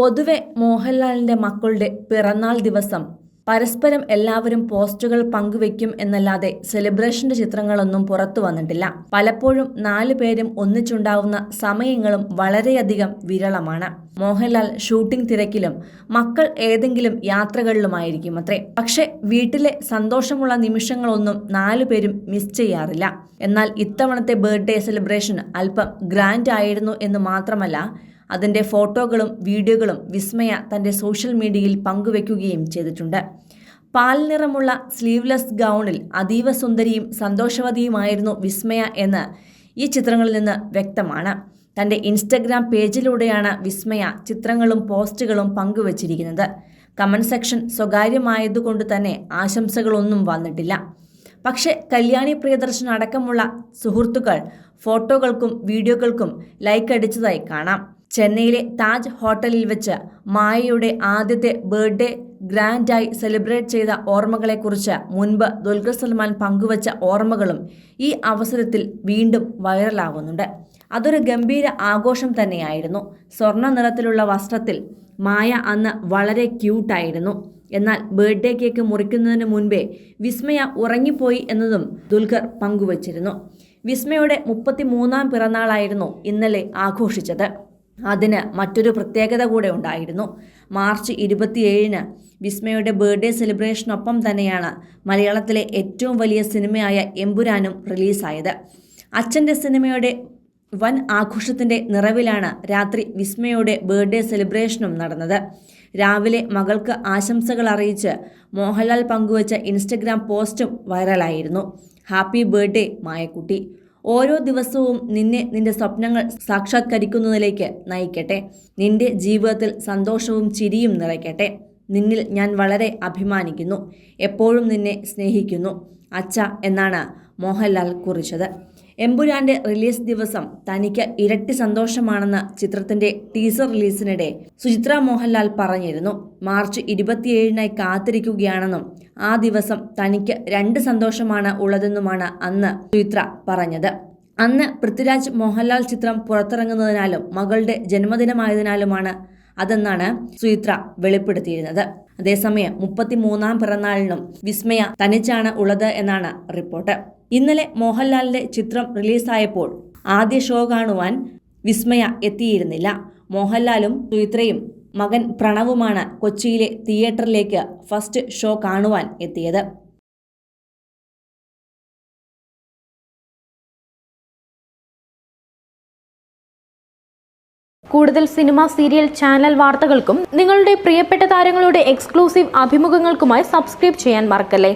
പൊതുവെ മോഹൻലാലിന്റെ മക്കളുടെ പിറന്നാൾ ദിവസം പരസ്പരം എല്ലാവരും പോസ്റ്റുകൾ പങ്കുവെക്കും എന്നല്ലാതെ സെലിബ്രേഷന്റെ ചിത്രങ്ങളൊന്നും പുറത്തു വന്നിട്ടില്ല. പലപ്പോഴും 4 പേരും ഒന്നിച്ചുണ്ടാവുന്ന സമയങ്ങളും വളരെയധികം വിരളമാണ്. മോഹൻലാൽ ഷൂട്ടിംഗ് തിരക്കിലും മക്കൾ ഏതെങ്കിലും യാത്രകളിലുമായിരിക്കും അത്രേ. പക്ഷെ വീട്ടിലെ സന്തോഷമുള്ള നിമിഷങ്ങളൊന്നും 4 പേരും മിസ് ചെയ്യാറില്ല. എന്നാൽ ഇത്തവണത്തെ ബർത്ത്ഡേ സെലിബ്രേഷൻ അല്പം ഗ്രാൻഡ് ആയിരുന്നു എന്ന് മാത്രമല്ല, അതിൻ്റെ ഫോട്ടോകളും വീഡിയോകളും വിസ്മയ തൻ്റെ സോഷ്യൽ മീഡിയയിൽ പങ്കുവെക്കുകയും ചെയ്തിട്ടുണ്ട്. പാൽ നിറമുള്ള സ്ലീവ്ലെസ് ഗൗണിൽ അതീവ സുന്ദരിയും സന്തോഷവതിയുമായിരുന്നു വിസ്മയ എന്ന് ഈ ചിത്രങ്ങളിൽ നിന്ന് വ്യക്തമാണ്. തൻ്റെ ഇൻസ്റ്റഗ്രാം പേജിലൂടെയാണ് വിസ്മയ ചിത്രങ്ങളും പോസ്റ്റുകളും പങ്കുവച്ചിരിക്കുന്നത്. കമന്റ് സെക്ഷൻ സ്വകാര്യമായതുകൊണ്ട് തന്നെ ആശംസകളൊന്നും വന്നിട്ടില്ല. പക്ഷേ കല്യാണി പ്രിയദർശൻ അടക്കമുള്ള സുഹൃത്തുക്കൾ ഫോട്ടോകൾക്കും വീഡിയോകൾക്കും ലൈക്ക് അടിച്ചതായി കാണാം. ചെന്നൈയിലെ താജ് ഹോട്ടലിൽ വെച്ച് മായയുടെ ആദ്യത്തെ ബർത്ത്ഡേ ഗ്രാൻഡായി സെലിബ്രേറ്റ് ചെയ്ത ഓർമ്മകളെക്കുറിച്ച് മുൻപ് ദുൽഖർ സൽമാൻ പങ്കുവച്ച ഓർമ്മകളും ഈ അവസരത്തിൽ വീണ്ടും വൈറലാകുന്നുണ്ട്. അതൊരു ഗംഭീര ആഘോഷം തന്നെയായിരുന്നു. സ്വർണ്ണ നിറത്തിലുള്ള വസ്ത്രത്തിൽ മായ അന്ന് വളരെ ക്യൂട്ടായിരുന്നു. എന്നാൽ ബർത്ത്ഡേ കേക്ക് മുറിക്കുന്നതിന് മുൻപേ വിസ്മയ ഉറങ്ങിപ്പോയി എന്നതും ദുൽഖർ പങ്കുവച്ചിരുന്നു. വിസ്മയുടെ 33ാം പിറന്നാളായിരുന്നു ഇന്നലെ ആഘോഷിച്ചത്. അതിന് മറ്റൊരു പ്രത്യേകത കൂടെ ഉണ്ടായിരുന്നു. മാർച്ച് 27-ന് വിസ്മയുടെ ബർത്ത്ഡേ സെലിബ്രേഷനൊപ്പം തന്നെയാണ് മലയാളത്തിലെ ഏറ്റവും വലിയ സിനിമയായ എമ്പുരാനും റിലീസായത്. അച്ഛൻ്റെ സിനിമയുടെ വൻ ആഘോഷത്തിൻ്റെ നിറവിലാണ് രാത്രി വിസ്മയുടെ ബർത്ത്ഡേ സെലിബ്രേഷനും നടന്നത്. രാവിലെ മകൾക്ക് ആശംസകൾ അറിയിച്ച് മോഹൻലാൽ പങ്കുവച്ച ഇൻസ്റ്റഗ്രാം പോസ്റ്റും വൈറലായിരുന്നു. ഹാപ്പി ബർത്ത്ഡേ മായക്കുട്ടി. ഓരോ ദിവസവും നിന്റെ സ്വപ്നങ്ങൾ സാക്ഷാത്കരിക്കുന്നതിലേക്ക് നയിക്കട്ടെ. നിന്റെ ജീവിതത്തിൽ സന്തോഷവും ചിരിയും നിറയ്ക്കട്ടെ. നിന്നിൽ ഞാൻ വളരെ അഭിമാനിക്കുന്നു. എപ്പോഴും നിന്നെ സ്നേഹിക്കുന്നു അച്ഛ എന്നാണ് മോഹൻലാൽ കുറിച്ചത്. എമ്പുരാന്റെ റിലീസ് ദിവസം തനിക്ക് ഇരട്ടി സന്തോഷമാണെന്ന് ചിത്രത്തിന്റെ ടീസർ റിലീസിനിടെ സുചിത്ര മോഹൻലാൽ പറഞ്ഞിരുന്നു. മാർച്ച് 27-നായി കാത്തിരിക്കുകയാണെന്നും ആ ദിവസം തനിക്ക് 2 സന്തോഷമാണ് ഉള്ളതെന്നുമാണ് അന്ന് സുചിത്ര പറഞ്ഞത്. അന്ന് പൃഥ്വിരാജ് മോഹൻലാൽ ചിത്രം പുറത്തിറങ്ങുന്നതിനാലും മകളുടെ ജന്മദിനമായതിനാലുമാണ് അതെന്നാണ് സുചിത്ര വെളിപ്പെടുത്തിയിരുന്നത്. അതേസമയം 33ാം പിറന്നാളിനും വിസ്മയ തനിച്ചാണ് ഉള്ളത് എന്നാണ് റിപ്പോർട്ട്. ഇന്നലെ മോഹൻലാലിന്റെ ചിത്രം റിലീസായപ്പോൾ ആദ്യ ഷോ കാണുവാൻ വിസ്മയ എത്തിയിരുന്നില്ല. മോഹൻലാലും സുചിത്രയും മകൻ പ്രണവുമാണ് കൊച്ചിയിലെ തിയേറ്ററിലേക്ക് ഫസ്റ്റ് ഷോ കാണുവാൻ എത്തിയത്. കൂടുതൽ സിനിമ, സീരിയൽ, ചാനൽ വാർത്തകൾക്കും നിങ്ങളുടെ പ്രിയപ്പെട്ട താരങ്ങളുടെ എക്സ്ക്ലൂസീവ് അഭിമുഖങ്ങൾക്കുമായി സബ്സ്ക്രൈബ് ചെയ്യാൻ മറക്കല്ലേ.